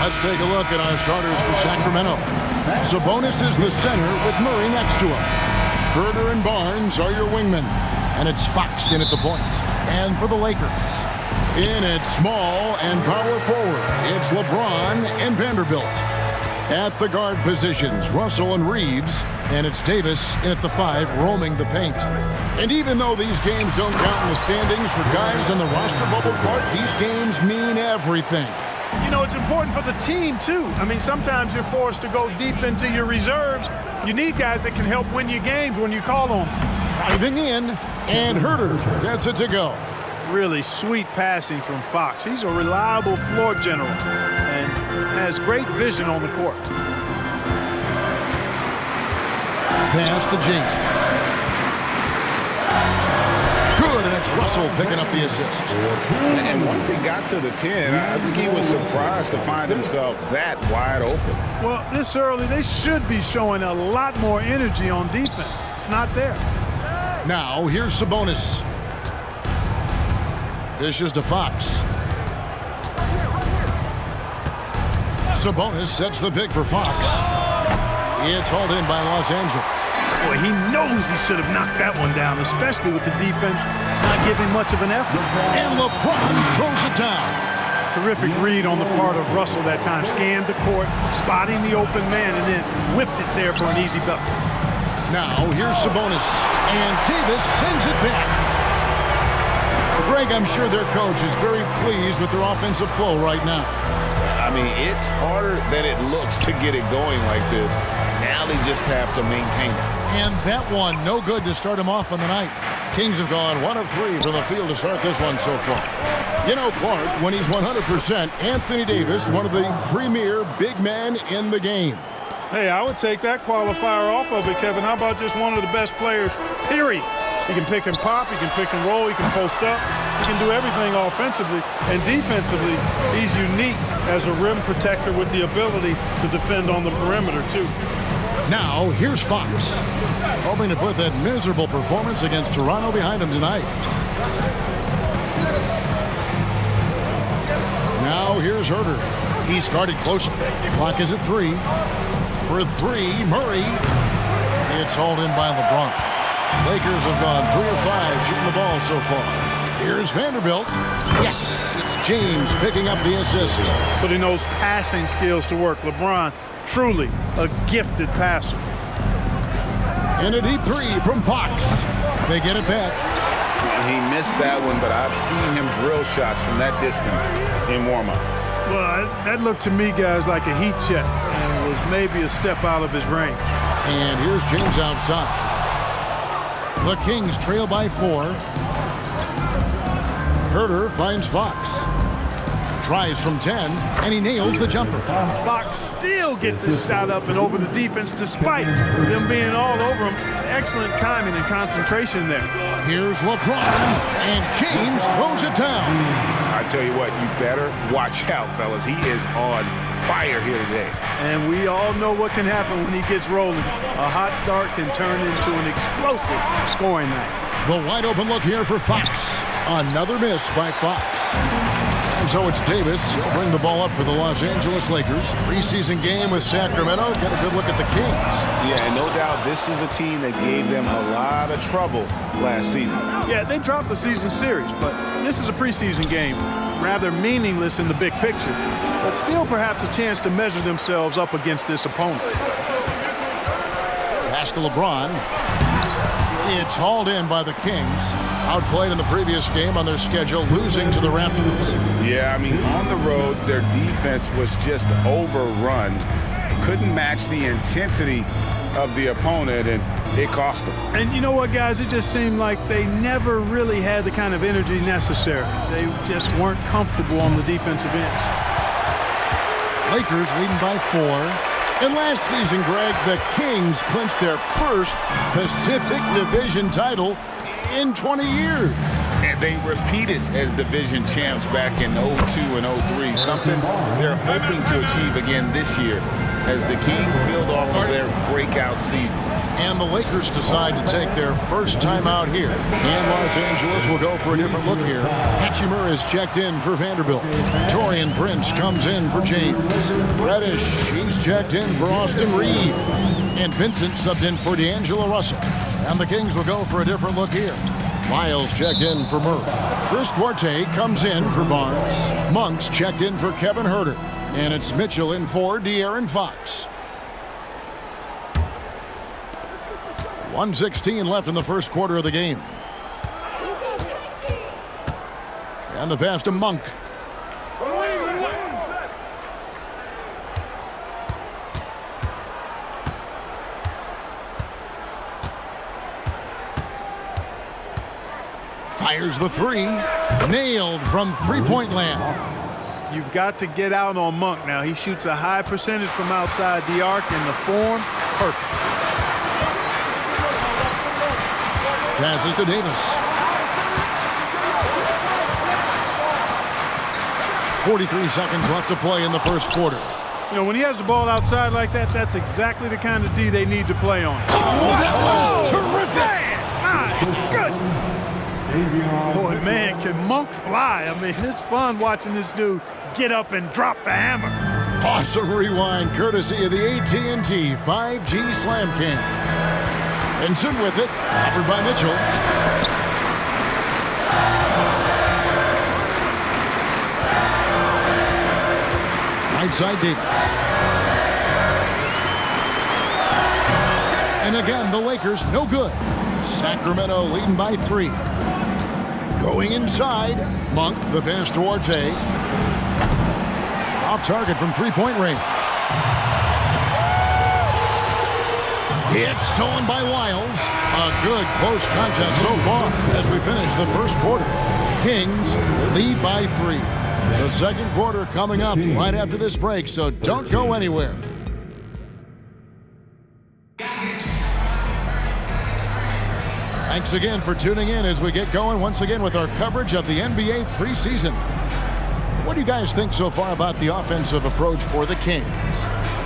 Let's take a look at our starters for Sacramento. Sabonis is the center with Murray next to him. Herder and Barnes are your wingmen. And it's Fox in at the point. And for the Lakers, in at small and power forward, it's LeBron and Vanderbilt. At the guard positions, Russell and Reeves. And it's Davis in at the 5, roaming the paint. And even though these games don't count in the standings for guys in the roster bubble, Clark, these games mean everything. You know, it's important for the team, too. I mean, sometimes you're forced to go deep into your reserves. You need guys that can help win you games when you call on them. Driving in, and Herder gets it to go. Really sweet passing from Fox. He's a reliable floor general and has great vision on the court. Pass to James. Good, and it's Russell picking up the assist. And once he got to the 10, I think he was surprised to find himself that wide open. Well, this early, they should be showing a lot more energy on defense. It's not there. Now, here's Sabonis. Dishes to Fox. Sabonis sets the pick for Fox. It's hauled in by Los Angeles. Boy, he knows he should have knocked that one down, especially with the defense not giving much of an effort. And LeBron throws it down. Terrific read on the part of Russell that time. Scanned the court, spotting the open man, and then whipped it there for an easy bucket. Now, here's Sabonis. And Davis sends it back. Greg, I'm sure their coach is very pleased with their offensive flow right now. I mean, it's harder than it looks to get it going like this. Now they just have to maintain it. And that one, no good to start him off on the night. Kings have gone 1 of 3 from the field to start this one so far. You know, Clark, when he's 100%, Anthony Davis, one of the premier big men in the game. Hey, I would take that qualifier off of it, Kevin. How about just one of the best players, period? He can pick and pop, he can pick and roll, he can post up, he can do everything offensively. And defensively, he's unique as a rim protector with the ability to defend on the perimeter, too. Now, here's Fox, hoping to put that miserable performance against Toronto behind him tonight. Now, here's Herder. He's guarded closely. Clock is at 3. For 3, Murray. It's hauled in by LeBron. Lakers have gone 3 of 5 shooting the ball so far. Here's Vanderbilt. Yes, it's James picking up the assist. Putting those passing skills to work. LeBron, truly a gifted passer. And a deep 3 from Fox. They get it back. He missed that one, but I've seen him drill shots from that distance in warm-ups. Well, that looked to me, guys, like a heat check and was maybe a step out of his range. And here's James outside. The Kings trail by 4. Herder finds Fox. Tries from 10, and he nails the jumper. Fox still gets his shot up and over the defense despite them being all over him. Excellent timing and concentration there. Here's LeBron, and James throws it down. I tell you what, you better watch out, fellas. He is on fire here today. And we all know what can happen when he gets rolling. A hot start can turn into an explosive scoring night. The wide open look here for Fox. Another miss by Fox. And so it's Davis. He'll bring the ball up for the Los Angeles Lakers. Preseason game with Sacramento. Get a good look at the Kings. Yeah, and no doubt this is a team that gave them a lot of trouble last season. Yeah, they dropped the season series, but this is a preseason game. Rather meaningless in the big picture, but still perhaps a chance to measure themselves up against this opponent. Pass to LeBron. It's hauled in by the Kings. Outplayed in the previous game on their schedule, losing to the Raptors. Yeah, I mean, on the road, their defense was just overrun. Couldn't match the intensity of the opponent, and it cost them. And you know what, guys? It just seemed like they never really had the kind of energy necessary. They just weren't comfortable on the defensive end. Lakers leading by 4. And last season, Greg, the Kings clinched their first Pacific Division title in 20 years. And they repeated as division champs back in 02 and 03, something they're hoping to achieve again this year. as the Kings build off of their breakout season. And the Lakers decide to take their first time out here. And Los Angeles will go for a different look here. Hatchimer is checked in for Vanderbilt. Taurean Prince comes in for James. Reddish, he's checked in for Austin Reeves. And Vincent subbed in for D'Angelo Russell. And the Kings will go for a different look here. Miles checked in for Murray. Chris Duarte comes in for Barnes. Monk's checked in for Kevin Huerter. And it's Mitchell in for De'Aaron Fox. 1:16 left in the first quarter of the game. And the pass to Monk. Fires the three. Nailed from three-point land. You've got to get out on Monk now. He shoots a high percentage from outside the arc, and the form, perfect. Passes to Davis. 43 seconds left to play in the first quarter. You know, when he has the ball outside like that, that's exactly the kind of D they need to play on. Oh, that was terrific! My goodness. Boy, man, can Monk fly? I mean, it's fun watching this dude get up and drop the hammer. Awesome rewind courtesy of the AT&T 5G Slam Cam. Benson with it, offered by Mitchell. Right side Davis. And again, the Lakers no good. Sacramento leading by 3. Going inside, Monk, the pass to Duarte. Off target from three-point range. It's stolen by Wiles. A good close contest so far as we finish the first quarter. Kings lead by 3. The second quarter coming up right after this break, so don't go anywhere. Thanks again for tuning in as we get going once again with our coverage of the NBA preseason. What do you guys think so far about the offensive approach for the Kings?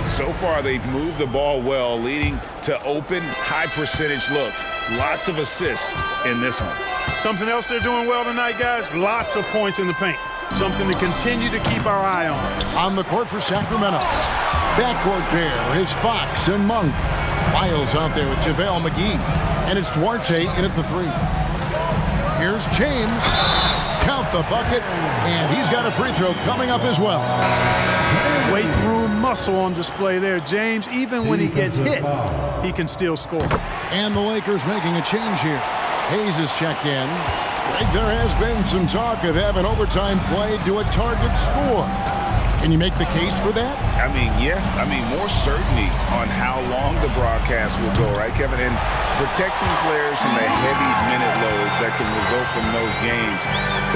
So far, they've moved the ball well, leading to open, high-percentage looks. Lots of assists in this one. Something else they're doing well tonight, guys, lots of points in the paint. Something to continue to keep our eye on. On the court for Sacramento. Backcourt pair is Fox and Monk. Miles out there with JaVale McGee. And it's Duarte in at the 3. Here's James. Count the bucket. And he's got a free throw coming up as well. Weight room muscle on display there. James, even when he gets hit, he can still score. And the Lakers making a change here. Hayes is checked in. There has been some talk of having overtime played to a target score. Can you make the case for that? I mean, yeah. I mean, more certainty on how long the broadcast will go, right, Kevin? And protecting players from the heavy minute loads that can result from those games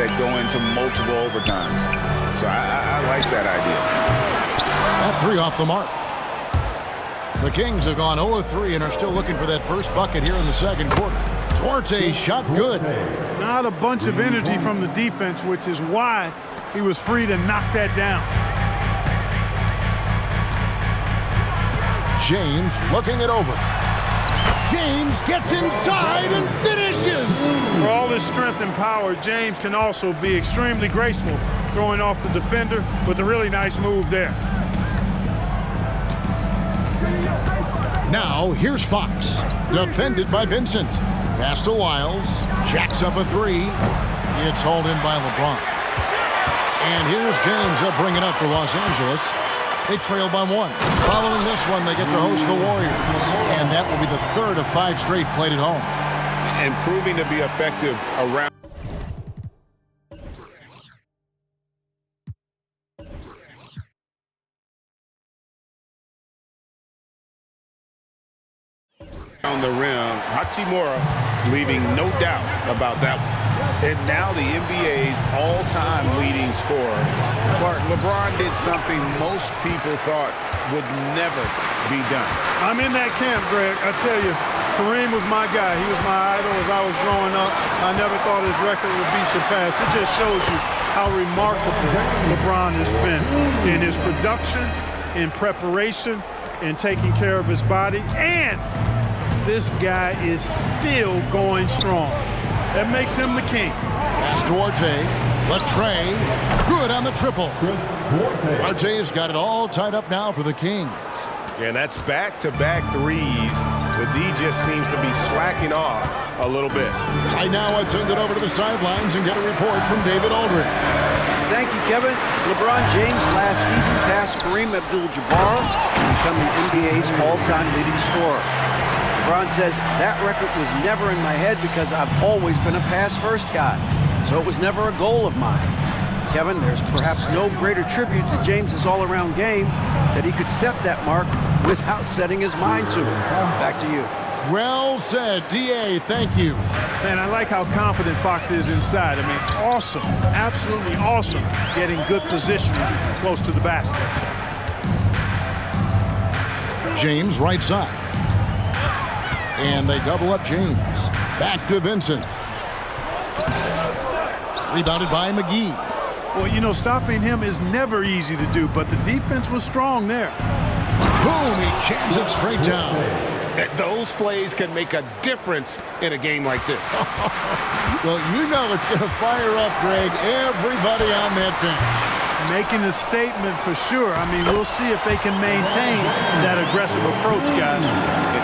that go into multiple overtimes. So I like that idea. That 3 off the mark. The Kings have gone 0-3 and are still looking for that first bucket here in the second quarter. Duarte shot good. Not a bunch of energy from the defense, which is why he was free to knock that down. James looking it over. James gets inside and finishes. For all his strength and power, James can also be extremely graceful, throwing off the defender with a really nice move there. Now here's Fox, defended by Vincent. Pass to Wiles, jacks up a 3. It's hauled in by LeBron. And here's James. They'll bring it up for Los Angeles. They trail by 1. Following this one, they get to host the Warriors. And that will be the 3rd of 5 straight played at home. And proving to be effective around the rim. Hachimura leaving no doubt about that one. And now the NBA's all-time leading scorer. Clark, LeBron did something most people thought would never be done. I'm in that camp, Greg. I tell you, Kareem was my guy. He was my idol as I was growing up. I never thought his record would be surpassed. It just shows you how remarkable LeBron has been in his production, in preparation, and taking care of his body. And this guy is still going strong. That makes him the king. Pass to Arte. Latrey. Good on the triple. Arte's got it all tied up now for the Kings. Yeah, and that's back-to-back threes. The D just seems to be slacking off a little bit. Right now, let's send it over to the sidelines and get a report from David Aldridge. Thank you, Kevin. LeBron James last season passed Kareem Abdul-Jabbar to become the NBA's all-time leading scorer. LeBron says that record was never in my head because I've always been a pass-first guy, so it was never a goal of mine. Kevin, there's perhaps no greater tribute to James's all-around game that he could set that mark without setting his mind to it. Back to you. Well said, D.A. Thank you. Man, I like how confident Fox is inside. I mean, awesome, absolutely awesome, getting good positioning close to the basket. James right side. And they double up James. Back to Vincent. Rebounded by McGee. Well, you know, stopping him is never easy to do, but the defense was strong there. Boom, he jams it straight down. Those plays can make a difference in a game like this. Well, you know it's going to fire up, Greg, everybody on that bench. Making a statement for sure. I mean, we'll see if they can maintain that aggressive approach, guys.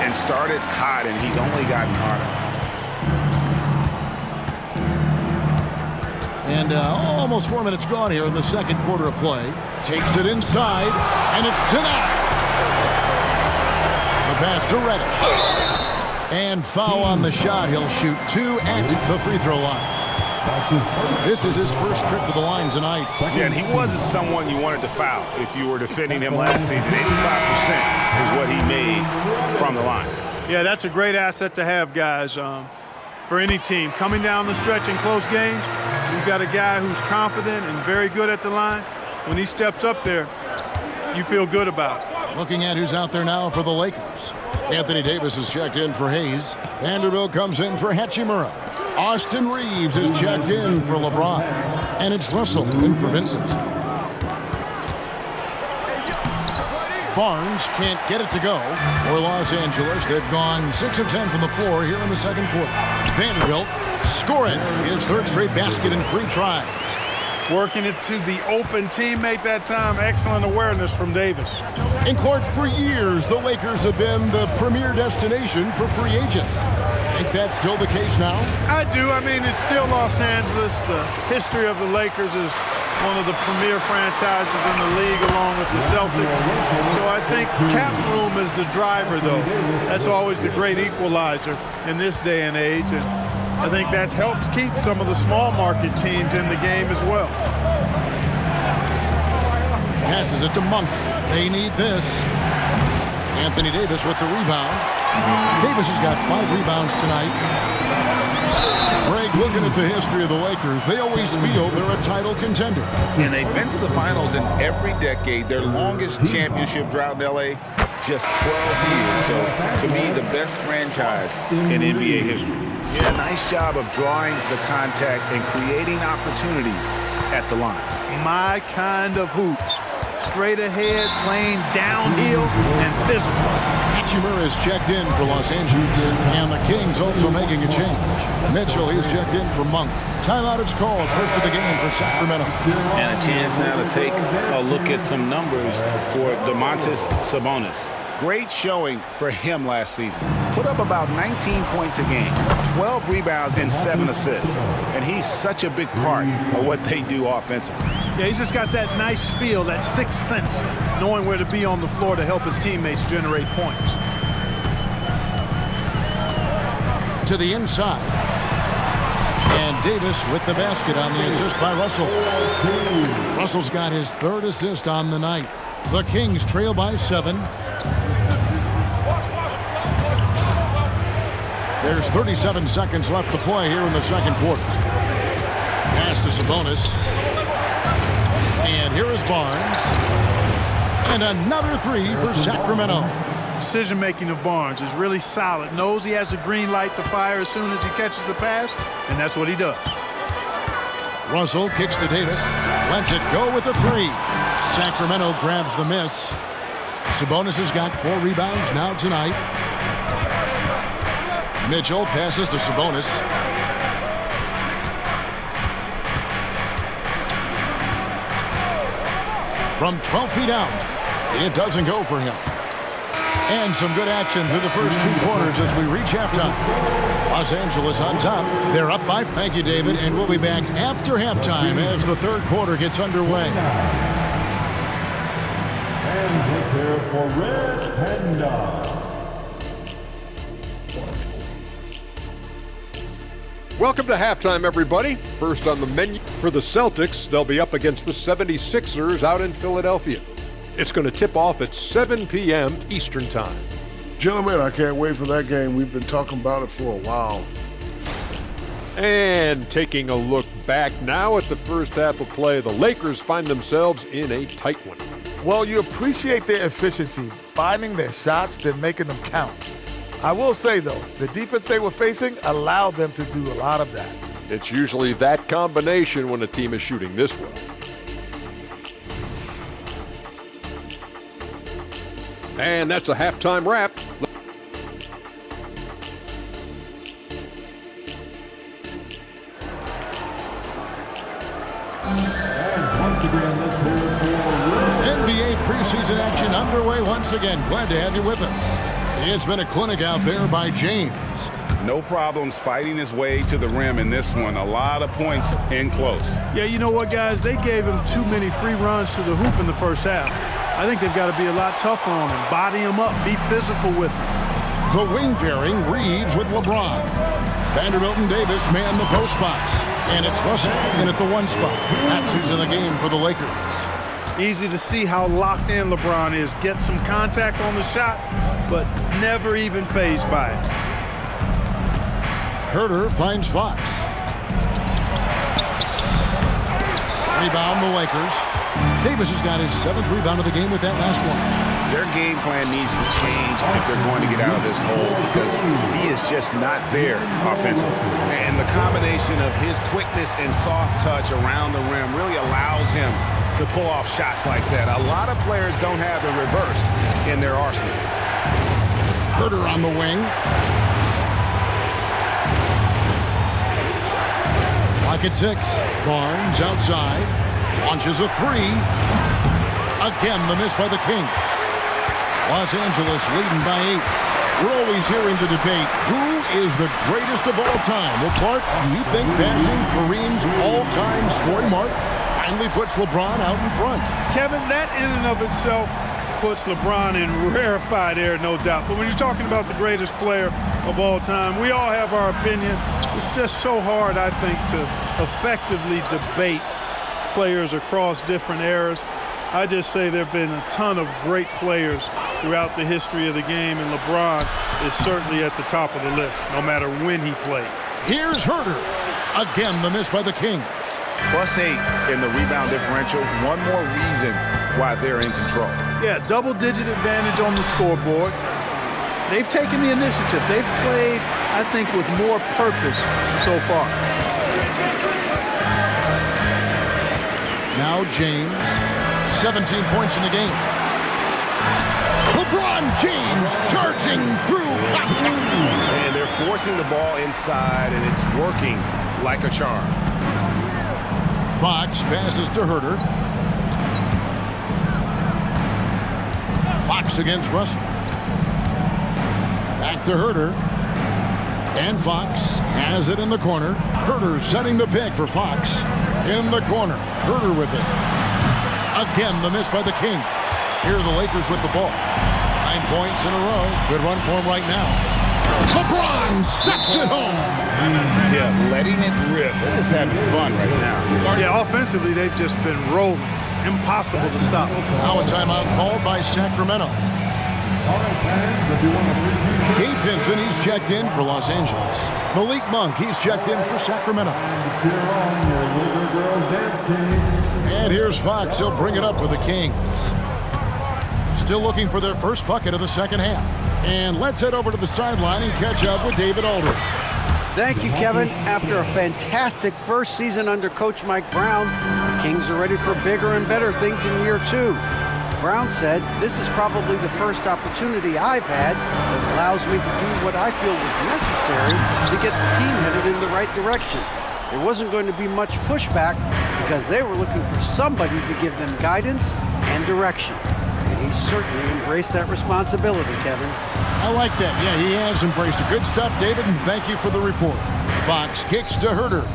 And started hot, and he's only gotten harder. And almost 4 minutes gone here in the second quarter of play. Takes it inside, and it's denied. The pass to Reddish. And foul on the shot. He'll shoot 2 at the free throw line. This is his first trip to the line tonight. Yeah, and he wasn't someone you wanted to foul if you were defending him last season. 85% is what he made from the line. Yeah, that's a great asset to have, guys, for any team. Coming down the stretch in close games, you've got a guy who's confident and very good at the line. When he steps up there, you feel good about it. Looking at who's out there now for the Lakers. Anthony Davis is checked in for Hayes. Vanderbilt comes in for Hachimura. Austin Reeves is checked in for LeBron. And it's Russell in for Vincent. Barnes can't get it to go for Los Angeles. They've gone 6 of 10 from the floor here in the second quarter. Vanderbilt scoring his third straight basket in 3 tries. Working it to the open teammate that time. Excellent awareness from Davis. In court for years, the Lakers have been the premier destination for free agents. Think that's still the case now? I do. I mean, it's still Los Angeles. The history of the Lakers is one of the premier franchises in the league along with the Celtics. So I think cap room is the driver, though. That's always the great equalizer in this day and age. And I think that helps keep some of the small market teams in the game as well. Passes it to Monk. They need this. Anthony Davis with the rebound. Davis has got 5 rebounds tonight. Greg, looking at the history of the Lakers, they always feel they're a title contender. And they've been to the finals in every decade. Their longest championship drought in L.A., just 12 years. So, to me, the best franchise in NBA history. Yeah, nice job of drawing the contact and creating opportunities at the line. My kind of hoops. Straight ahead, playing downhill, and physical. Hachimura is checked in for Los Angeles. And the Kings also making a change. Mitchell, he's checked in for Monk. Timeout is called. First of the game for Sacramento. And a chance now to take a look at some numbers for Domantas Sabonis. Great showing for him last season. Put up about 19 points a game, 12 rebounds, and 7 assists. And he's such a big part of what they do offensively. Yeah, he's just got that nice feel, that sixth sense, knowing where to be on the floor to help his teammates generate points. To the inside. And Davis with the basket on the assist by Russell. Russell's got his 3rd assist on the night. The Kings trail by 7. There's 37 seconds left to play here in the second quarter. Pass to Sabonis. And here is Barnes. And another 3 for Sacramento. Decision-making of Barnes is really solid. Knows he has a green light to fire as soon as he catches the pass, and that's what he does. Russell kicks to Davis. Lets it go with a 3. Sacramento grabs the miss. Sabonis has got 4 rebounds now tonight. Mitchell passes to Sabonis. From 12 feet out, it doesn't go for him. And some good action through the first 2 quarters as we reach halftime. Los Angeles on top. They're up by. Thank you, David. And we'll be back after halftime as the 3rd quarter gets underway. And prepare for Red Panda. Welcome to halftime, everybody. First on the menu for the Celtics, they'll be up against the 76ers out in Philadelphia. It's going to tip off at 7 p.m. Eastern Time. Gentlemen, I can't wait for that game. We've been talking about it for a while. And taking a look back now at the first half of play, the Lakers find themselves in a tight one. Well, you appreciate their efficiency, finding their shots, then making them count. I will say, though, the defense they were facing allowed them to do a lot of that. It's usually that combination when a team is shooting this well. And that's a halftime wrap. NBA preseason action underway once again. Glad to have you with us. It's been a clinic out there by James. No problems fighting his way to the rim in this one. A lot of points in close. Yeah, you know what, guys? They gave him too many free runs to the hoop in the first half. I think they've got to be a lot tougher on him, body him up, be physical with him. The wing pairing, Reeves with LeBron. Vanderbilt and Davis man the post box. And it's Russell in at the 1 spot. That's who's in the game for the Lakers. Easy to see how locked in LeBron is. Gets some contact on the shot, but never even fazed by it. Herter finds Fox. Rebound the Lakers. Davis has got his 7th rebound of the game with that last one. Their game plan needs to change if they're going to get out of this hole because he is just not there offensively. And the combination of his quickness and soft touch around the rim really allows him to pull off shots like that. A lot of players don't have the reverse in their arsenal. Herter on the wing. Clock at 6. Barnes outside. Launches a 3. Again, the miss by the Kings. Los Angeles leading by 8. We're always hearing the debate, who is the greatest of all time? Well, Clark, do you think passing Kareem's all-time scoring mark finally puts LeBron out in front? Kevin, that in and of itself puts LeBron in rarefied air, no doubt. But when you're talking about the greatest player of all time, we all have our opinion. It's just so hard, I think, to effectively debate players across different eras. I just say there have been a ton of great players throughout the history of the game, and LeBron is certainly at the top of the list, no matter when he played. Here's Herter. Again, the miss by the Kings. +8 in the rebound differential. One more reason why they're in control. Yeah, double-digit advantage on the scoreboard. They've taken the initiative. They've played, I think, with more purpose so far. Now James, 17 points in the game. LeBron James charging through contact. And they're forcing the ball inside, and it's working like a charm. Fox passes to Herter. Fox against Russell. Back to Herter. And Fox has it in the corner. Herter setting the pick for Fox. In the corner. Herter with it. Again, the miss by the Kings. Here are the Lakers with the ball. 9 points in a row. Good run for him right now. LeBron steps it home. Yeah, letting it rip. They're just having fun right now. Yeah, offensively, they've just been rolling. Impossible to stop. Now a timeout called by Sacramento. Gabe Vincent, he's checked in for Los Angeles. Malik Monk, he's checked in for Sacramento. And here's Fox. He'll bring it up with the Kings. Still looking for their first bucket of the second half. And let's head over to the sideline and catch up with David Aldridge. Thank you, Kevin. After a fantastic first season under Coach Mike Brown, the Kings are ready for bigger and better things in year 2. Brown said, "This is probably the first opportunity I've had that allows me to do what I feel was necessary to get the team headed in the right direction. There wasn't going to be much pushback because they were looking for somebody to give them guidance and direction." And he certainly embraced that responsibility, Kevin. I like that. Yeah, he has embraced it. Good stuff, David, and thank you for the report. Fox kicks to Herder.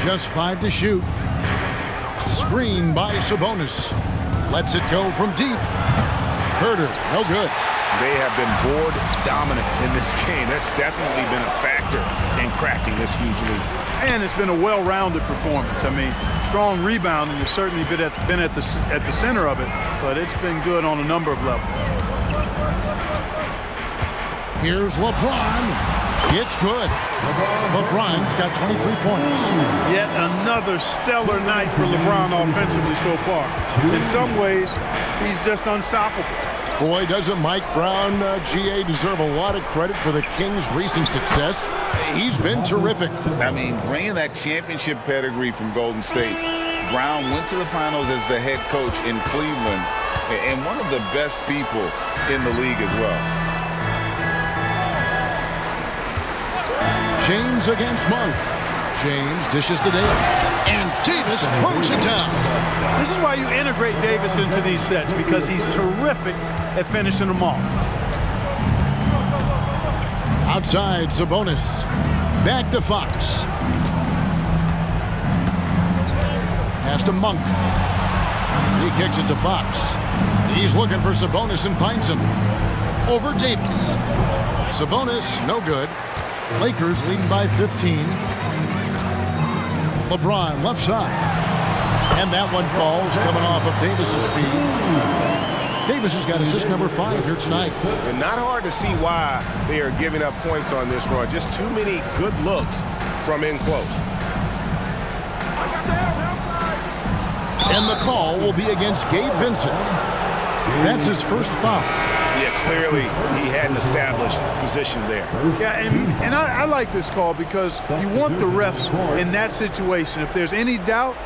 Just 5 to shoot. Screen by Sabonis. Lets it go from deep. Herder, no good. They have been board dominant in this game. That's definitely been a factor in crafting this huge lead. And it's been a well-rounded performance. I mean, strong rebounding has certainly been at the center of it, but it's been good on a number of levels. Here's LeBron. It's good. LeBron's got 23 points. Yet another stellar night for LeBron offensively so far. In some ways, he's just unstoppable. Boy, doesn't Mike Brown, GA, deserve a lot of credit for the Kings' recent success. He's been terrific. I mean, bringing that championship pedigree from Golden State, Brown went to the finals as the head coach in Cleveland and one of the best people in the league as well. James against Monk. James dishes to Davis. And Davis throws it down. This is why you integrate Davis into these sets, because he's terrific at finishing them off. Outside, Sabonis. Back to Fox. Pass to Monk. He kicks it to Fox. He's looking for Sabonis and finds him. Over Davis. Sabonis, no good. Lakers leading by 15. LeBron left side. And that one falls coming off of Davis's feet. Davis has got assist number 5 here tonight. And not hard to see why they are giving up points on this run. Just too many good looks from in close. And the call will be against Gabe Vincent. That's his first foul. Yeah, clearly he had an established position there. Yeah, and I like this call because you want the refs in that situation. If there's any doubt,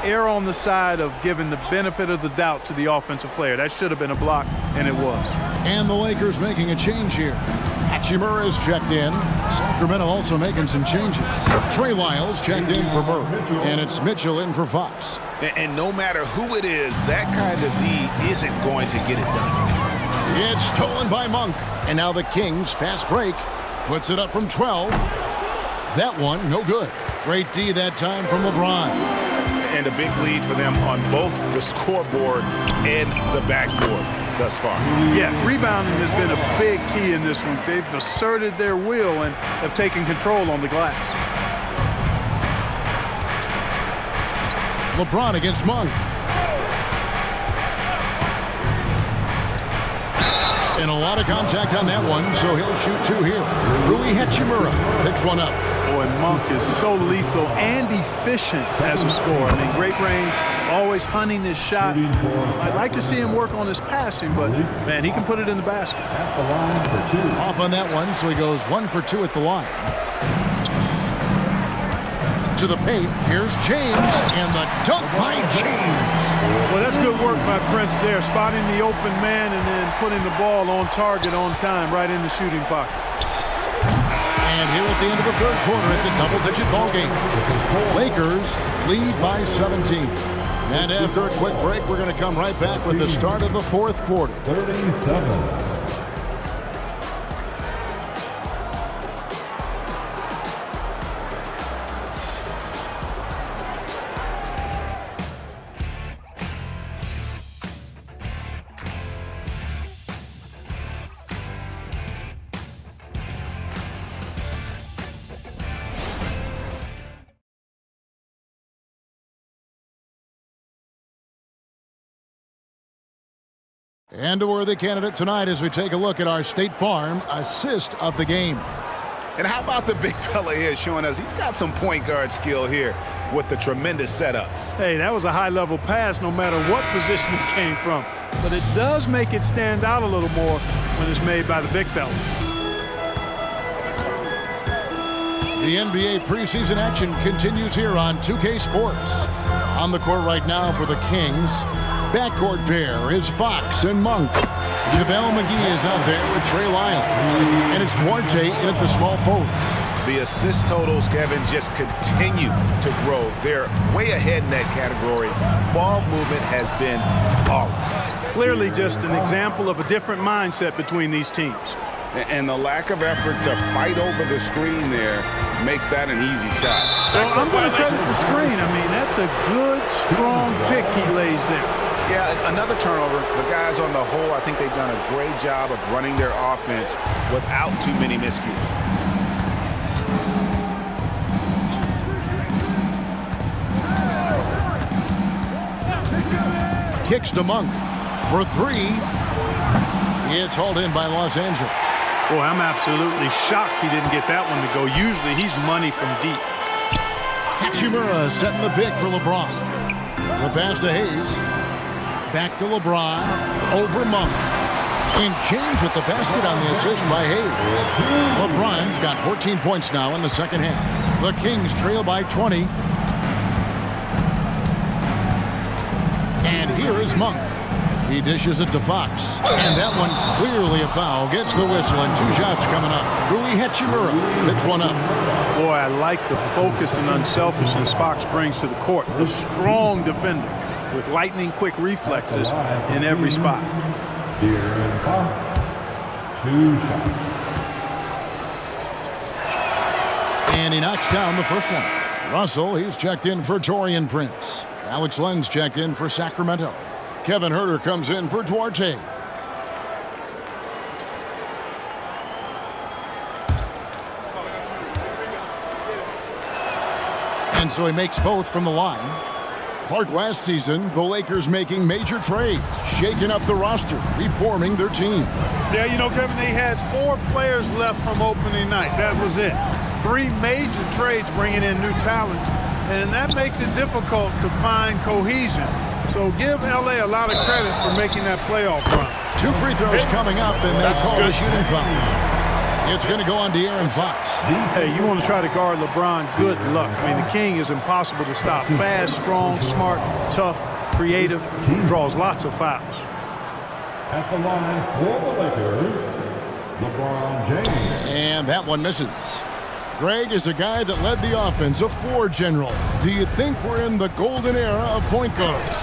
err on the side of giving the benefit of the doubt to the offensive player. That should have been a block, and it was. And the Lakers making a change here. Hachimura is checked in. Sacramento also making some changes. Trey Lyles checked in for Murray. And it's Mitchell in for Fox. And no matter who it is, that kind of D isn't going to get it done. It's stolen by Monk. And now the Kings, fast break, puts it up from 12. That one, no good. Great D that time from LeBron. And a big lead for them on both the scoreboard and the backboard thus far. Yeah, rebounding has been a big key in this one. They've asserted their will and have taken control on the glass. LeBron against Monk. And a lot of contact on that one, so he'll shoot 2 here. Rui Hachimura picks one up. Boy, Monk is so lethal and efficient as a scorer. I mean, great range, always hunting his shot. I'd like to see him work on his passing, but, man, he can put it in the basket. At the line for 2. Off on that one, so he goes 1 for 2 at the line. To the paint, here's James, and the dunk by James. Well, that's good work by Prince there, spotting the open man and then putting the ball on target on time right in the shooting pocket. And here at the end of the third quarter, it's a double-digit ball game. Lakers lead by 17. And after a quick break, we're going to come right back with the start of the fourth quarter. 37. And a worthy candidate tonight as we take a look at our State Farm assist of the game. And how about the big fella here showing us he's got some point guard skill here with the tremendous setup. Hey, that was a high-level pass no matter what position it came from. But it does make it stand out a little more when it's made by the big fella. The NBA preseason action continues here on 2K Sports. On the court right now for the Kings, backcourt pair is Fox and Monk. JaVale McGee is out there with Trey Lyles. And it's Duarte in at the small forward. The assist totals, Kevin, just continue to grow. They're way ahead in that category. Ball movement has been flawless. Clearly just an example of a different mindset between these teams. And the lack of effort to fight over the screen there makes that an easy shot. Well, I'm going to credit the screen. I mean, that's a good, strong pick he lays there. Yeah, another turnover. The guys on the whole, I think they've done a great job of running their offense without too many miscues. Kicks to Monk for three. It's hauled in by Los Angeles. Boy, I'm absolutely shocked he didn't get that one to go. Usually he's money from deep. Hachimura setting the pick for LeBron. The pass to Hayes. Back to LeBron. Over Monk. And James with the basket on the assist by Hayes. LeBron's got 14 points now in the second half. The Kings trail by 20. And here is Monk. He dishes it to Fox. And that one clearly a foul. Gets the whistle and 2 shots coming up. Rui Hachimura picks one up. Boy, I like the focus and unselfishness Fox brings to the court. A strong defender with lightning-quick reflexes in every spot. De'Aaron Fox, 2 shots. And he knocks down the first one. Russell, he's checked in for Taurean Prince. Alex Len's checked in for Sacramento. Kevin Huerter comes in for Duarte. And so he makes both from the line. Clark, last season, the Lakers making major trades, shaking up the roster, reforming their team. Yeah, you know, Kevin, they had 4 players left from opening night. That was it. 3 major trades bringing in new talent, and that makes it difficult to find cohesion. So give L.A. a lot of credit for making that playoff run. 2 free throws coming up, and that's called a shooting foul. It's going to go on De'Aaron Fox. Hey, you want to try to guard LeBron, good luck. I mean, the King is impossible to stop. Fast, strong, smart, tough, creative, draws lots of fouls. At the line for the Lakers, LeBron James. And that one misses. Greg is a guy that led the offense, a floor general. Do you think we're in the golden era of point guards?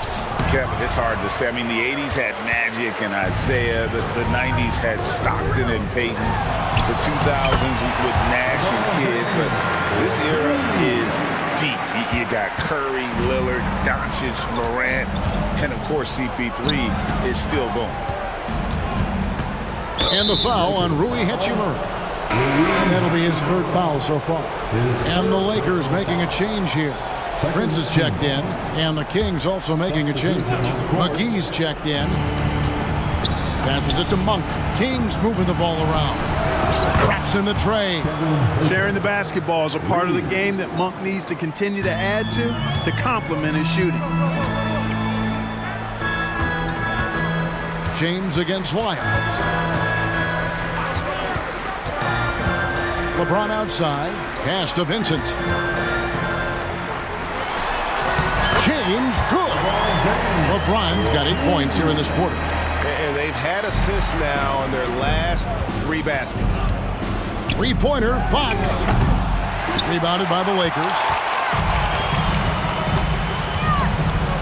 Kevin, it's hard to say. I mean, the 80s had Magic and Isaiah. The 90s had Stockton and Peyton. The 2000s with Nash and Kidd. But this era is deep. You got Curry, Lillard, Doncic, Morant, and, of course, CP3 is still going. And the foul on Rui Hachimura. And that'll be his 3rd foul so far. And the Lakers making a change here. Prince is checked in, and the Kings also making a change. McGee's checked in. Passes it to Monk. Kings moving the ball around. Traps in the tray. Sharing the basketball is a part of the game that Monk needs to continue to add to complement his shooting. James against Lyles. LeBron outside. Pass to Vincent. James, good. LeBron's got 8 points here in this quarter. And they've had assists now on their last 3 baskets. 3-pointer, Fox. Rebounded by the Lakers.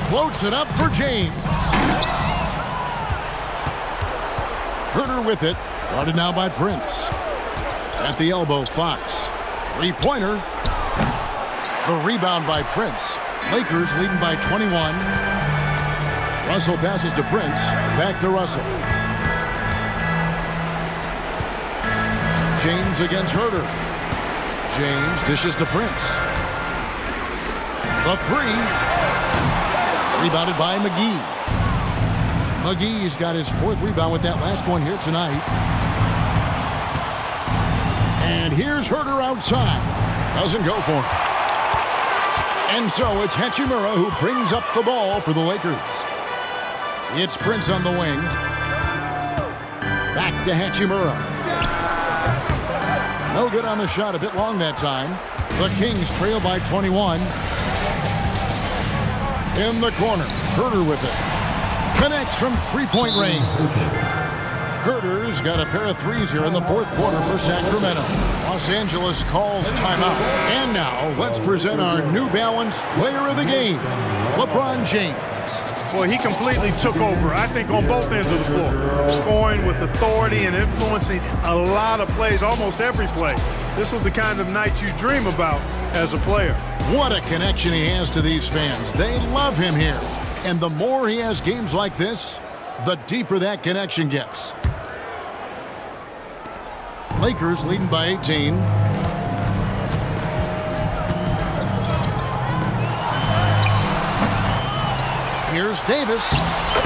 Floats it up for James. Huerter with it. Guarded now by Prince. At the elbow, Fox. 3-pointer. The rebound by Prince. Lakers leading by 21. Russell passes to Prince. Back to Russell. James against Huerter. James dishes to Prince. The 3. Rebounded by McGee. McGee's got his 4th rebound with that last one here tonight. And here's Huerter outside. Doesn't go for him. And so it's Hachimura who brings up the ball for the Lakers. It's Prince on the wing. Back to Hachimura. No good on the shot, a bit long that time. The Kings trail by 21. In the corner, Huerter with it. makes from three-point range. Herder's got a pair of threes here in the fourth quarter for Sacramento. Los Angeles calls timeout. And now, let's present our New Balance Player of the Game, LeBron James. Boy, he completely took over, I think, on both ends of the floor. Scoring with authority and influencing a lot of plays, almost every play. This was the kind of night you dream about as a player. What a connection he has to these fans. They love him here. And the more he has games like this, the deeper that connection gets. Lakers leading by 18. Here's Davis.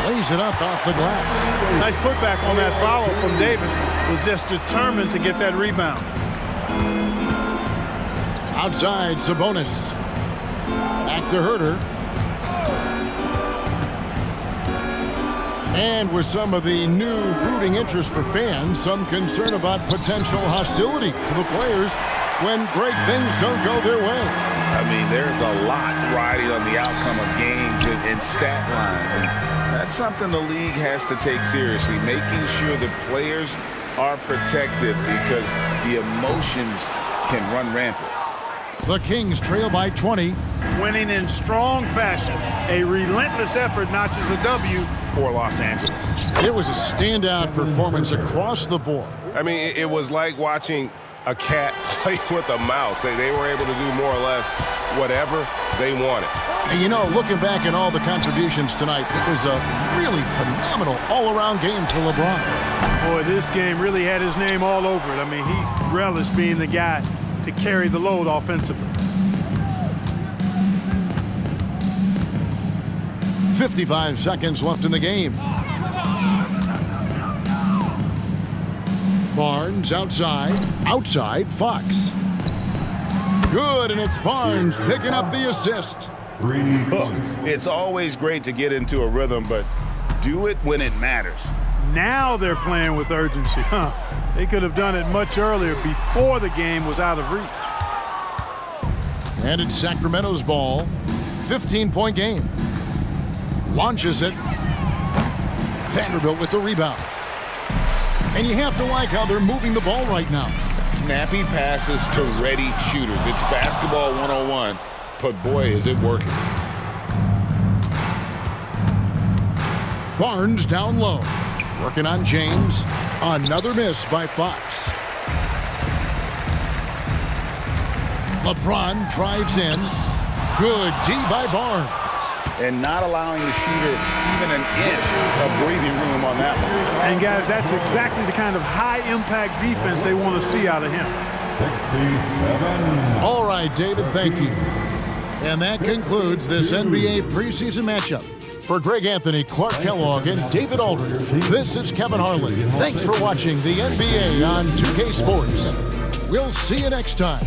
Lays it up off the glass. Nice putback on that foul from Davis. Was just determined to get that rebound. Outside, Sabonis. Back to Herder. And with some of the new rooting interest for fans, some concern about potential hostility to the players when great things don't go their way. I mean, there's a lot riding on the outcome of games and stat line. And that's something the league has to take seriously, making sure that players are protected because the emotions can run rampant. The Kings trail by 20. Winning in strong fashion. A relentless effort notches a W for Los Angeles. It was a standout performance across the board. I mean, it was like watching a cat play with a mouse. They were able to do more or less whatever they wanted. And you know, looking back at all the contributions tonight, it was a really phenomenal all-around game for LeBron. Boy, this game really had his name all over it. I mean, he relished being the guy to carry the load offensively. 55 seconds left in the game. Barnes outside. Outside, Fox. Good, and it's Barnes picking up the assist. Look, it's always great to get into a rhythm, but do it when it matters. Now they're playing with urgency, huh? They could have done it much earlier before the game was out of reach. And it's Sacramento's ball. 15-point game. Launches it. Vanderbilt with the rebound. And you have to like how they're moving the ball right now. Snappy passes to ready shooters. It's basketball 101, but boy, is it working. Barnes down low. Working on James. Another miss by Fox. LeBron drives in. Good D by Barnes. And not allowing the shooter even an inch of breathing room on that one. And guys, that's exactly the kind of high-impact defense they want to see out of him. 67. All right, David, thank you. And that concludes this NBA preseason matchup. For Greg Anthony, Clark Kellogg, and David Aldridge, this is Kevin Harlan. Thanks for watching the NBA on 2K Sports. We'll see you next time.